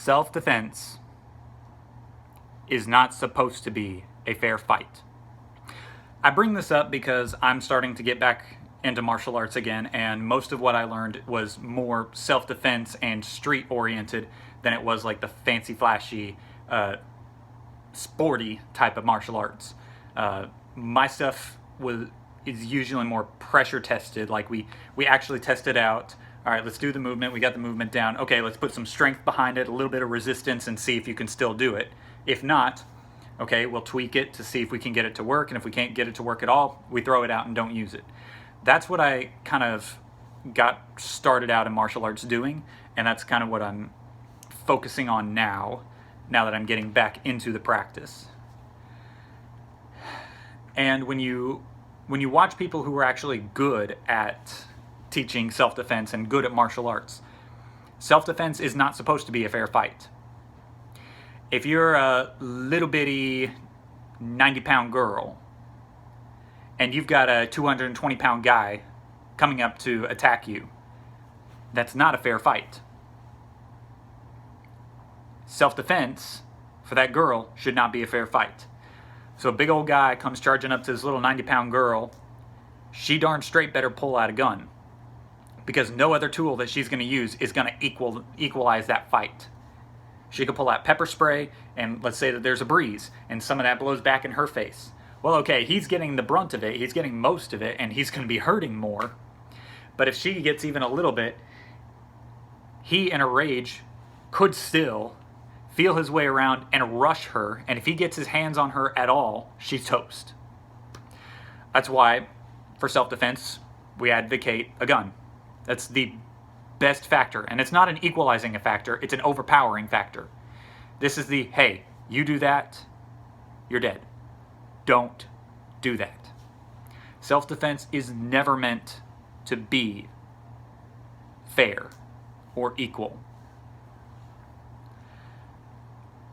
Self-defense is not supposed to be a fair fight. I bring this up because I'm starting to get back into martial arts again, and most of what I learned was more self-defense and street-oriented than it was like the fancy, flashy, sporty type of martial arts. My stuff is usually more pressure tested. Like we actually tested out. All right, let's do the movement. We got the movement down. Okay, let's put some strength behind it, a little bit of resistance, and see if you can still do it. If not, okay, we'll tweak it to see if we can get it to work, and if we can't get it to work at all, we throw it out and don't use it. That's what I kind of got started out in martial arts doing, and that's kind of what I'm focusing on now that I'm getting back into the practice. And when you watch people who are actually good at teaching self-defense and good at martial arts, self-defense is not supposed to be a fair fight. If you're a little bitty 90-pound girl and you've got a 220-pound guy coming up to attack you, that's not a fair fight. Self-defense for that girl should not be a fair fight. So a big old guy comes charging up to this little 90-pound girl, she darn straight better pull out a gun, because no other tool that she's going to use is going to equalize that fight. She could pull out pepper spray, and let's say that there's a breeze, and some of that blows back in her face. Well, okay, he's getting the brunt of it, he's getting most of it, and he's going to be hurting more. But if she gets even a little bit, he in a rage could still feel his way around and rush her, and if he gets his hands on her at all, she's toast. That's why, for self-defense, we advocate a gun. That's the best factor, and it's not an equalizing factor, it's an overpowering factor. This is the, hey, you do that, you're dead. Don't do that. Self-defense is never meant to be fair or equal.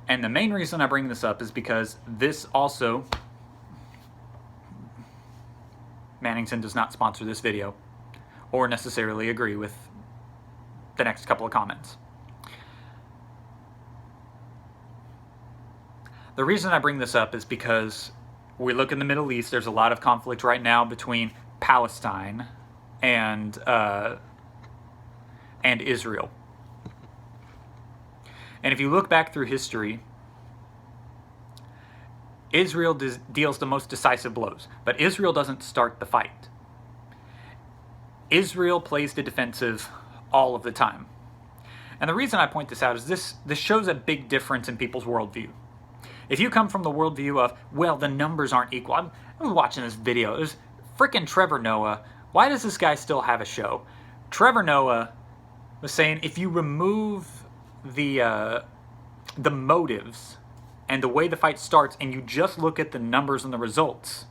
And the main reason I bring this up is because this also, Mannington does not sponsor this video or necessarily agree with the next couple of comments. The reason I bring this up is because we look in the Middle East, there's a lot of conflict right now between Palestine and Israel. And if you look back through history, Israel deals the most decisive blows, but Israel doesn't start the fight. Israel plays the defensive all of the time. And the reason I point this out is this shows a big difference in people's worldview. If you come from the worldview of, well, the numbers aren't equal. I'm watching this video. There's frickin' Trevor Noah. Why does this guy still have a show? Trevor Noah was saying if you remove the motives and the way the fight starts and you just look at the numbers and the results,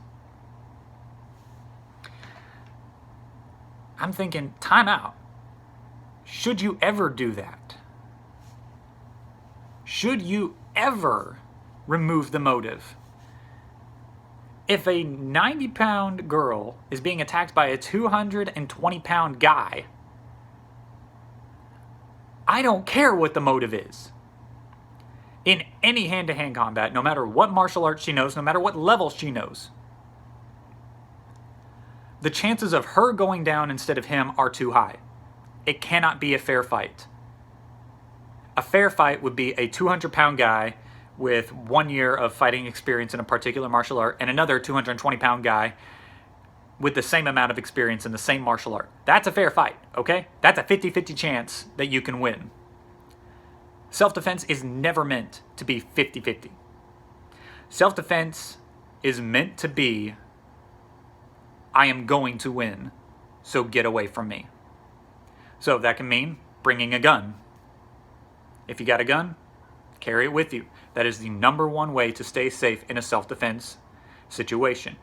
I'm thinking, time out. Should you ever do that? Should you ever remove the motive? If a 90-pound girl is being attacked by a 220-pound guy, I don't care what the motive is. In any hand-to-hand combat, no matter what martial arts she knows, no matter what level she knows, the chances of her going down instead of him are too high. It cannot be a fair fight. A fair fight would be a 200-pound guy with 1 year of fighting experience in a particular martial art and another 220-pound guy with the same amount of experience in the same martial art. That's a fair fight, okay? That's a 50-50 chance that you can win. Self-defense is never meant to be 50-50. Self-defense is meant to be, I am going to win, so get away from me. So that can mean bringing a gun. If you got a gun, carry it with you. That is the #1 way to stay safe in a self-defense situation.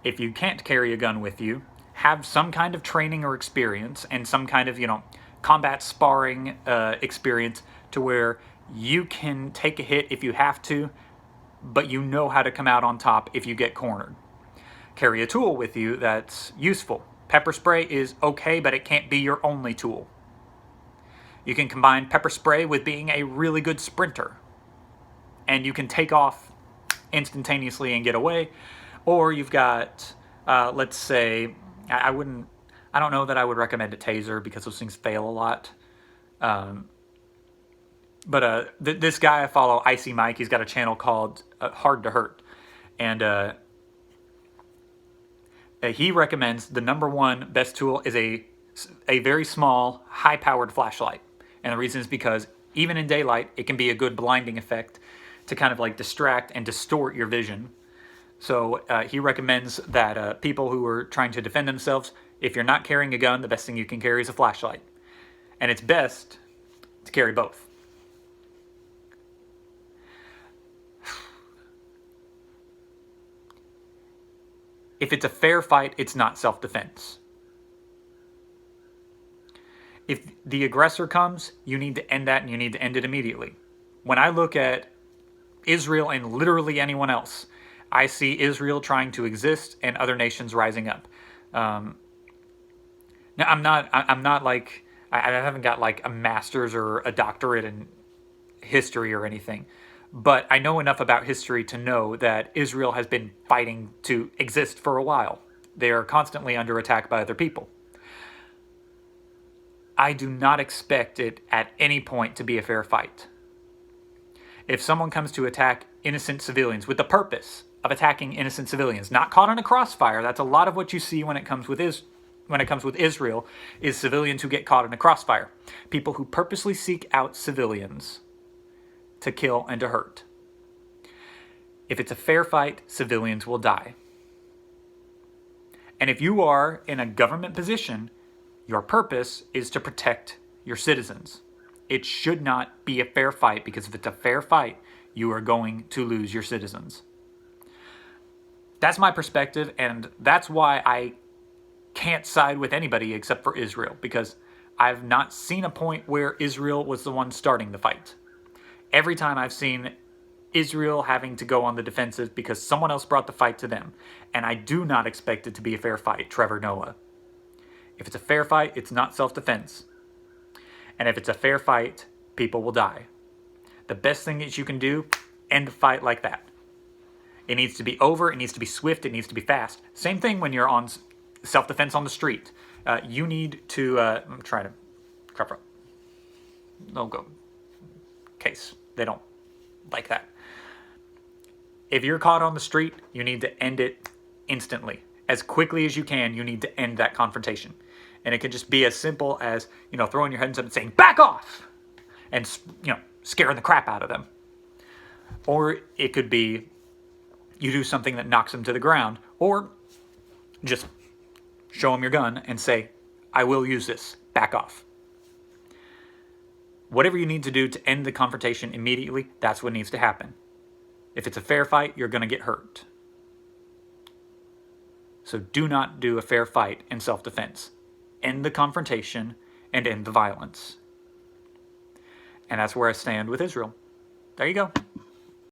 If you can't carry a gun with you, have some kind of training or experience and some kind of, combat sparring experience to where you can take a hit if you have to, but you know how to come out on top if you get cornered. Carry a tool with you that's useful. Pepper spray is okay, but it can't be your only tool. You can combine pepper spray with being a really good sprinter, and you can take off instantaneously and get away. Or you've got, let's say, I don't know that I would recommend a taser because those things fail a lot. But this guy I follow, Icy Mike, he's got a channel called Hard to Hurt. And he recommends the number one best tool is a very small, high-powered flashlight. And the reason is because even in daylight, it can be a good blinding effect to kind of like distract and distort your vision. So he recommends that people who are trying to defend themselves, if you're not carrying a gun, the best thing you can carry is a flashlight. And it's best to carry both. If it's a fair fight, it's not self-defense. If the aggressor comes, you need to end that, and you need to end it immediately. When I look at Israel and literally anyone else, I see Israel trying to exist and other nations rising up. Now, I'm not like, I haven't got like a master's or a doctorate in history or anything. But I know enough about history to know that Israel has been fighting to exist for a while. They are constantly under attack by other people. I do not expect it at any point to be a fair fight. If someone comes to attack innocent civilians with the purpose of attacking innocent civilians, not caught in a crossfire, that's a lot of what you see when it comes with Israel, is civilians who get caught in a crossfire. People who purposely seek out civilians to kill and to hurt. If it's a fair fight, civilians will die. And if you are in a government position, your purpose is to protect your citizens. It should not be a fair fight, because if it's a fair fight, you are going to lose your citizens. That's my perspective, and that's why I can't side with anybody except for Israel, because I've not seen a point where Israel was the one starting the fight. Every time I've seen Israel having to go on the defensive because someone else brought the fight to them. And I do not expect it to be a fair fight, Trevor Noah. If it's a fair fight, it's not self-defense. And if it's a fair fight, people will die. The best thing that you can do, end the fight like that. It needs to be over, it needs to be swift, it needs to be fast. Same thing when you're on self-defense on the street. You need to, I'm trying to cover up. Don't go. Case. They don't like that. If you're caught on the street, you need to end it instantly. As quickly as you can, you need to end that confrontation. And it can just be as simple as, throwing your hands up and saying, "Back off!" And, scaring the crap out of them. Or it could be you do something that knocks them to the ground. Or just show them your gun and say, "I will use this. Back off." Whatever you need to do to end the confrontation immediately, that's what needs to happen. If it's a fair fight, you're going to get hurt. So do not do a fair fight in self-defense. End the confrontation and end the violence. And that's where I stand with Israel. There you go.